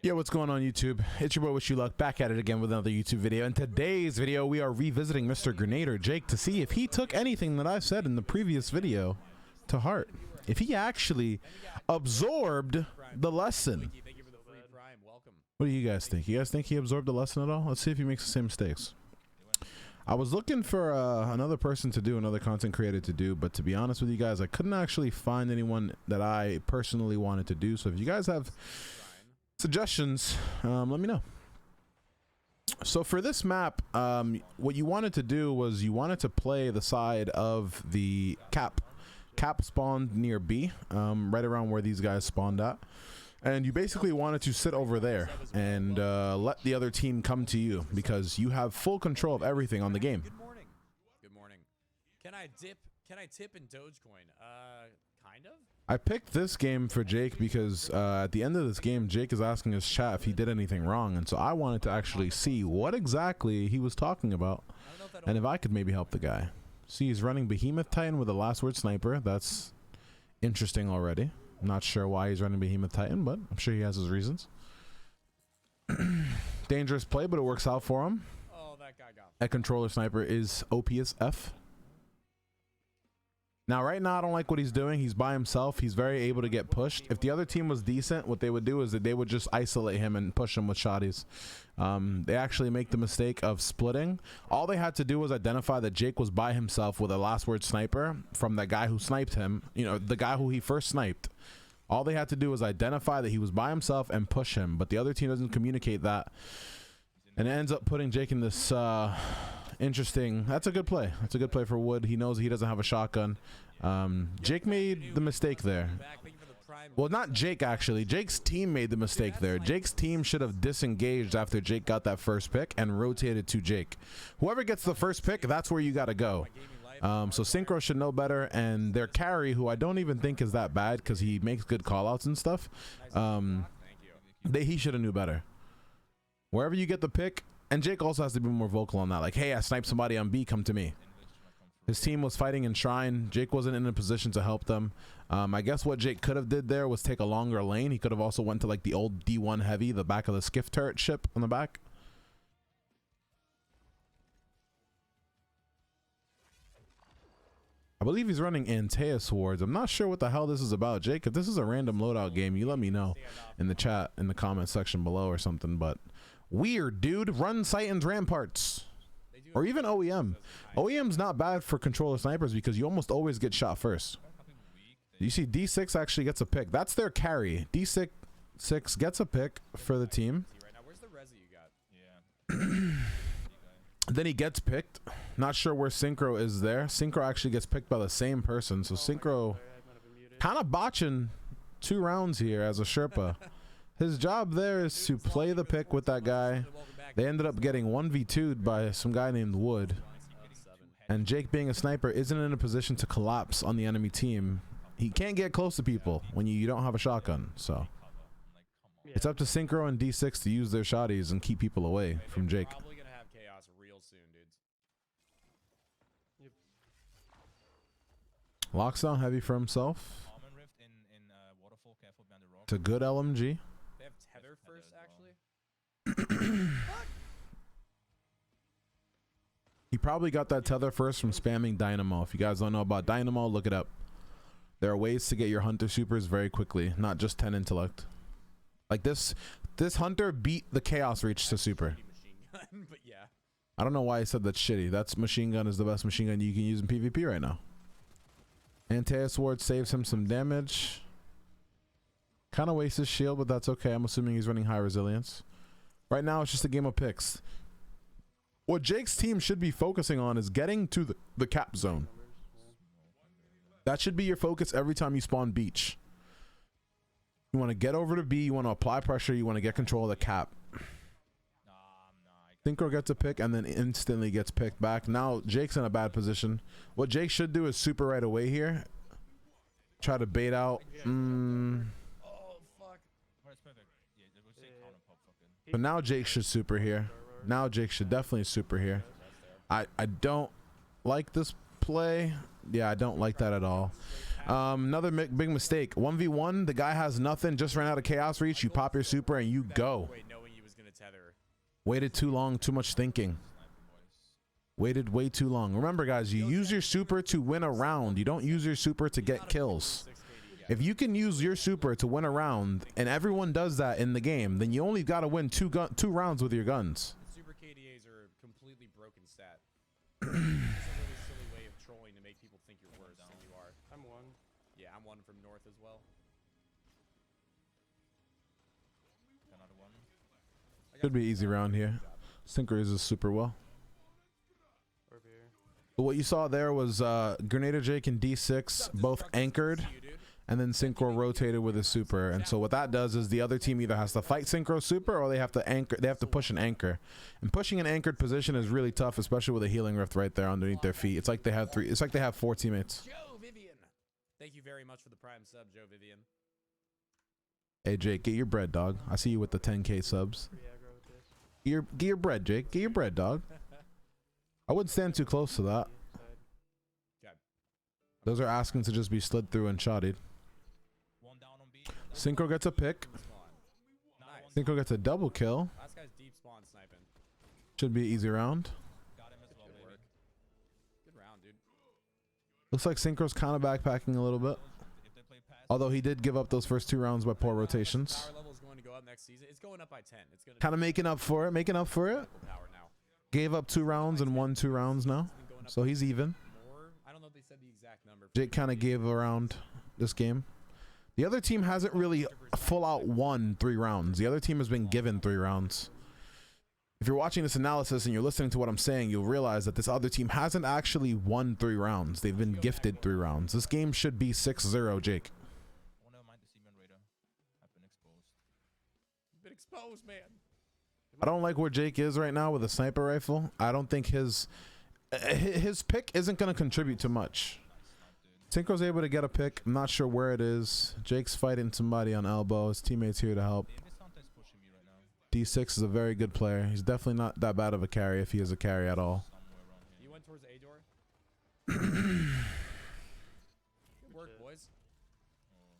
Yo, what's going on YouTube? It's your boy Wishyouluckk back at it again with another YouTube video. In today's video, we are revisiting Mr. GernaderJake to see if he took anything that I said in the previous video to heart. If he actually absorbed the lesson. What do you guys think? You guys think he absorbed the lesson at all? Let's see if he makes the same mistakes. I was looking for another person to do, another content creator to do, but to be honest with you guys, I couldn't actually find anyone that I personally wanted to do. So if you guys have suggestions, let me know. So for this map, what you wanted to do was you wanted to play the side of the cap spawned near B, right around where these guys spawned at, and you basically wanted to sit over there and let the other team come to you because you have full control of everything on the game. Good morning. Good morning. Can I tip in Dogecoin? Kind of. I picked this game for Jake because at the end of this game, Jake is asking his chat if he did anything wrong, and so I wanted to actually see what exactly he was talking about and if I could maybe help the guy. See, he's running Behemoth Titan with a last word sniper. That's interesting already. I'm not sure why he's running Behemoth Titan, but I'm sure he has his reasons. Dangerous play, but it works out for him. Oh, that guy got A controller sniper is OP as F. Now, right now, I don't like what he's doing. He's by himself. He's very able to get pushed. If the other team was decent, what they would do is that they would just isolate him and push him with shotties. They actually make the mistake of splitting. All they had to do was identify that Jake was by himself with a last word sniper from that guy who sniped him. You know, the guy who he first sniped. All they had to do was identify that he was by himself and push him. But the other team doesn't communicate that. And it ends up putting Jake in this interesting. That's a good play. That's a good play for Wood. He knows he doesn't have a shotgun. Jake made the mistake there. Well, not Jake, actually. Jake's team made the mistake there. Jake's team should have disengaged after Jake got that first pick and rotated to Jake. Whoever gets the first pick, that's where you got to go. So Synchro should know better, and their carry, who I don't even think is that bad because he makes good callouts and stuff, he should have knew better. Wherever you get the pick, and Jake also has to be more vocal on that. Like, hey, I sniped somebody on B, come to me. His team was fighting in Shrine. Jake wasn't in a position to help them. I guess what Jake could have did there was take a longer lane. He could have also went to like the old D1 heavy, the back of the skiff turret ship on the back. I believe he's running Antea Swords. I'm not sure what the hell this is about. Jake, if this is a random loadout game, you let me know in the chat, in the comment section below or something, but weird, dude. Run Titan's Ramparts. Or even OEM. OEM's not bad for controller snipers because you almost always get shot first. You see D6 actually gets a pick. That's their carry. D6 gets a pick for the team. Then he gets picked. Not sure where Synchro is there. Synchro actually gets picked by the same person. So Synchro kind of botching 2 rounds here as a Sherpa. His job there is to play the pick with that guy. They ended up getting 1v2'd by some guy named Wood. And Jake, being a sniper, isn't in a position to collapse on the enemy team. He can't get close to people when you don't have a shotgun. So it's up to Synchro and D6 to use their shotties and keep people away from Jake. Probably gonna have chaos real soon, dudes. Locks down heavy for himself. It's a good LMG. They have tether first, actually. He probably got that tether first from spamming Dynamo. If you guys don't know about Dynamo, look it up. There are ways to get your hunter supers very quickly, not just 10 intellect. Like this hunter beat the chaos reach to super. But yeah. I don't know why he said that's shitty. That's machine gun is the best machine gun you can use in PvP right now. Antea Sword saves him some damage. Kind of wastes his shield, but that's okay. I'm assuming he's running high resilience. Right now, it's just a game of picks. What Jake's team should be focusing on is getting to the cap zone. That should be your focus every time you spawn beach. You want to get over to B, you want to apply pressure, you want to get control of the cap. Synchro gets a pick and then instantly gets picked back. Now Jake's in a bad position. What Jake should do is super right away here. Try to bait out. But now Jake should super here. Now Jake should definitely super here. I don't like this play. Yeah, I don't like that at all. Another big mistake. 1v1, the guy has nothing, just ran out of chaos reach. You pop your super and you go. Knowing he was gonna tether. Waited too long, too much thinking. Waited way too long. Remember, guys, you use your super to win a round. You don't use your super to get kills. If you can use your super to win a round, and everyone does that in the game, then you only got to win two rounds with your guns. Super KDAs are a completely broken stat. It's a really silly way of trolling to make people think you're worse than you are. I'm one. Yeah, I'm one from north as well. Another one. Should be easy round here. Synchronizes super well. Over here. But what you saw there was GernaderJake and D6 both anchored, and then Synchro rotated with his super. And so what that does is the other team either has to fight Synchro super or they have to anchor. They have to push an anchor. And pushing an anchored position is really tough, especially with a healing rift right there underneath their feet. It's like they have three. It's like they have 4 teammates. Joe Vivian. Thank you very much for the prime sub, Joe Vivian. Hey Jake, get your bread, dog. I see you with the 10K subs. Get your bread, Jake. Get your bread, dog. I wouldn't stand too close to that. Okay. Those are asking to just be slid through and shotted. Synchro gets a pick. Nice. Synchro gets a double kill. Last guy's deep spawn sniping. Should be an easy round. Got him as well, baby. Good round, dude. Looks like Synchro's kind of backpacking a little bit. Although he did give up those first 2 rounds by poor rotations. Power level is going to go up next season. It's going up by 10. It's going to Kind of making up for it. Making up for it. power now. Gave up 2 rounds and won 2 rounds now. So he's even. More. I don't know if they said the exact number. Jake kind of gave around this game. The other team hasn't really full out won 3 rounds. The other team has been given 3 rounds. If you're watching this analysis and you're listening to what I'm saying, you'll realize that this other team hasn't actually won 3 rounds. They've been gifted 3 rounds. This game should be 6-0, Jake. You've been exposed, man. I don't like where Jake is right now with a sniper rifle. I don't think his pick isn't going to contribute to much. Synchro's able to get a pick. I'm not sure where it is. Jake's fighting somebody on elbow. His teammate's here to help. D6 is a very good player. He's definitely not that bad of a carry if he is a carry at all. You went towards A door. Good work, boys.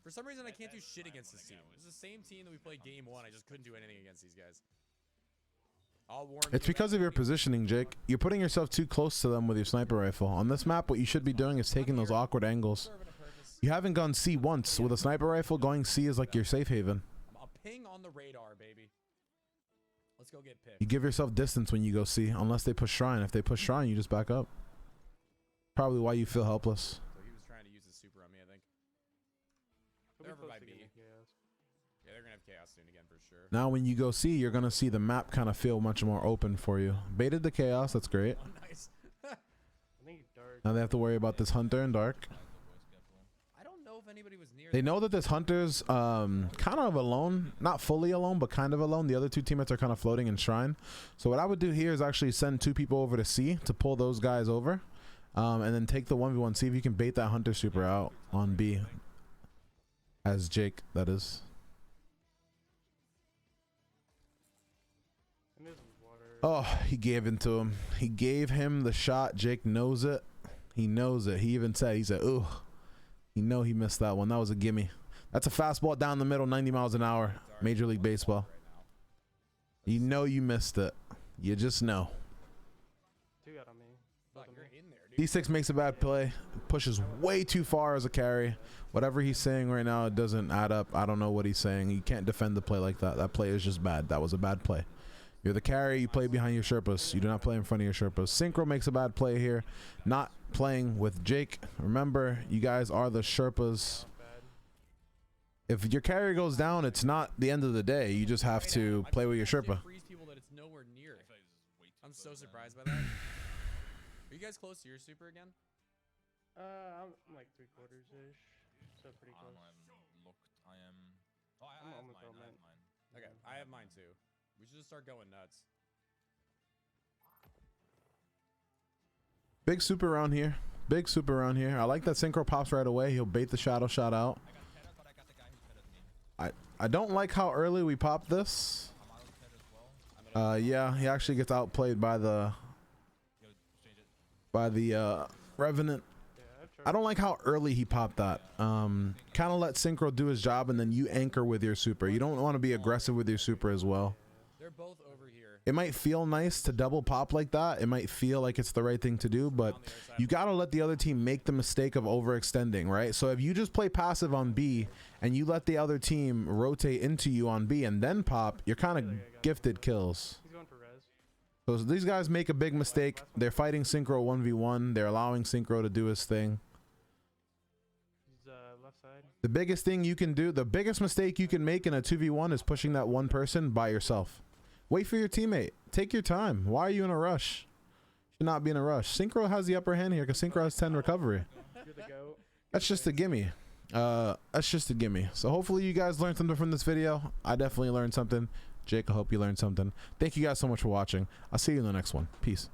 For some reason, I can't do shit against this team. It's the same team that we played game 1. I just couldn't do anything against these guys. I'll warn It's you because of your positioning, Jake. You're putting yourself too close to them with your sniper rifle. On this map, what you should be doing is taking those awkward angles. You haven't gone C once. With a sniper rifle, going C is like your safe haven. I'm a ping on the radar, baby. Let's go get picked. You give yourself distance when you go C, unless they push Shrine. If they push Shrine, you just back up. Probably why you feel helpless. So he was trying to use his super on me, I think. They're over by B. Yeah, they're going to have chaos soon again for sure. Now when you go C, you're going to see the map kind of feel much more open for you. Baited the chaos, that's great. Oh, nice. Now they have to worry about this hunter in dark. I don't know if anybody was near. They know that this hunter's kind of alone. Not fully alone, but kind of alone. The other 2 teammates are kind of floating in Shrine. So what I would do here is actually send 2 people over to C to pull those guys over. And then take the 1v1. See if you can bait that hunter super out on B. As Jake, that is. Oh, he gave it to him. He gave him the shot. Jake knows it. He knows it. He even said, ooh. You know he missed that one. That was a gimme. That's a fastball down the middle, 90 miles an hour. Major League Baseball. You know you missed it. You just know. D6 makes a bad play. Pushes way too far as a carry. Whatever he's saying right now, it doesn't add up. I don't know what he's saying. You can't defend the play like that. That play is just bad. That was a bad play. You're the carry. You play behind your Sherpas. You do not play in front of your Sherpas. Synchro makes a bad play here. Not playing with Jake. Remember, you guys are the Sherpas. If your carry goes down, it's not the end of the day. You just have to play with your Sherpa. I'm so surprised by that. Are you guys close to your super again? I'm like 3/4-ish. So pretty close. I am. Oh, I have mine. Okay, I have mine too. We should just start going nuts. Big super around here. Big super around here. I like that Synchro pops right away. He'll bait the shadow shot out. I don't like how early we popped this. Yeah, he actually gets outplayed by the Revenant. Yeah, I have I don't like how early he popped that. Kind of let Synchro do his job, and then you anchor with your super. You don't want to be aggressive with your super as well. They're both over here. It might feel nice to double pop like that. It might feel like it's the right thing to do, but you got to let the other team make the mistake of overextending, right? So if you just play passive on B and you let the other team rotate into you on B and then pop, you're kind of gifted kills. He's going for res. So these guys make a big mistake. They're fighting Synchro 1v1. They're allowing Synchro to do his thing. He's left side. The biggest thing you can do, the biggest mistake you can make in a 2v1 is pushing that one person by yourself. Wait for your teammate. Take your time. Why are you in a rush? Should not be in a rush. Synchro has the upper hand here because Synchro has 10 recovery. You're the goat. That's just a gimme. That's just a gimme. So hopefully you guys learned something from this video. I definitely learned something. Jake, I hope you learned something. Thank you guys so much for watching. I'll see you in the next one. Peace.